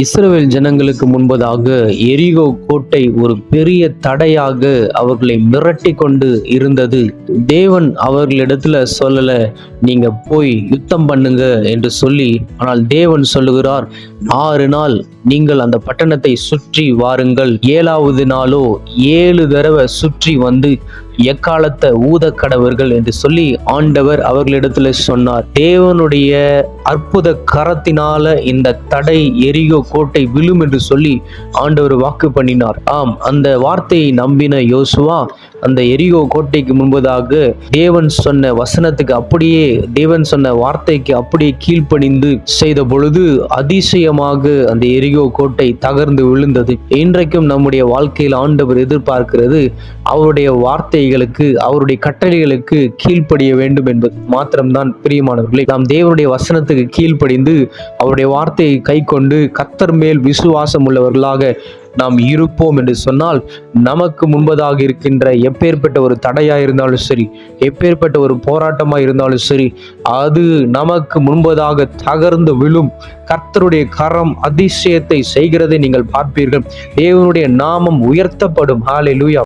இஸ்ரவேல் ஜனங்களுக்கு முன்பதாக எரிகோ கோட்டை ஒரு பெரிய தடையாக அவர்களை மிரட்டி கொண்டு இருந்தது. தேவன் அவர்களிடத்துல சொல்லல, நீங்க போய் யுத்தம் பண்ணுங்க என்று சொல்லி. ஆனால் தேவன் சொல்லுகிறார், 6 நாள் நீங்கள் அந்த பட்டணத்தை சுற்றி வாருங்கள், 7வது நாளோ 7 தடவை சுற்றி வந்து எக்காலத்தை ஊத கடவர்கள் என்று சொல்லி ஆண்டவர் அவர்களிடத்துல சொன்னார். தேவனுடைய அற்புத கரத்தினால இந்த தடை எரிகோ கோட்டை விழும் என்று சொல்லி ஆண்டவர் வாக்கு பண்ணினார். ஆம், அந்த வார்த்தையை நம்பின யோசுவா அந்த எரிகோ கோட்டைக்கு முன்பதாக தேவன் சொன்ன வசனத்துக்கு அப்படியே, தேவன் சொன்ன வார்த்தைக்கு அப்படியே கீழ்ப்படிந்து செய்த பொழுது அதிசயமாக அந்த எரிகோ கோட்டை தகர்ந்து விழுந்தது. இன்றைக்கும் நம்முடைய வாழ்க்கையில் ஆண்டவர் எதிர்பார்க்கிறது அவருடைய வார்த்தைகளுக்கு, அவருடைய கட்டளைகளுக்கு கீழ்ப்படிய வேண்டும் என்பது மாத்திரம்தான். பிரியமானவர்களே, நாம் தேவனுடைய வசனத்துக்கு கீழ்ப்படிந்து அவருடைய வார்த்தையை கை கொண்டு கர்த்தர் மேல் விசுவாசம் உள்ளவர்களாக நாம் இருப்போம் என்று சொன்னால், நமக்கு முன்பதாக இருக்கின்ற எப்பேற்பட்ட ஒரு தடையா இருந்தாலும் சரி, எப்பேற்பட்ட ஒரு போராட்டமா இருந்தாலும் சரி, அது நமக்கு முன்பதாக தகர்ந்து விழும். கர்த்தருடைய கரம் அதிசயத்தை செய்கிறதை நீங்கள் பார்ப்பீர்கள். தேவனுடைய நாமம் உயர்த்தப்படும். ஹல்லேலூயா.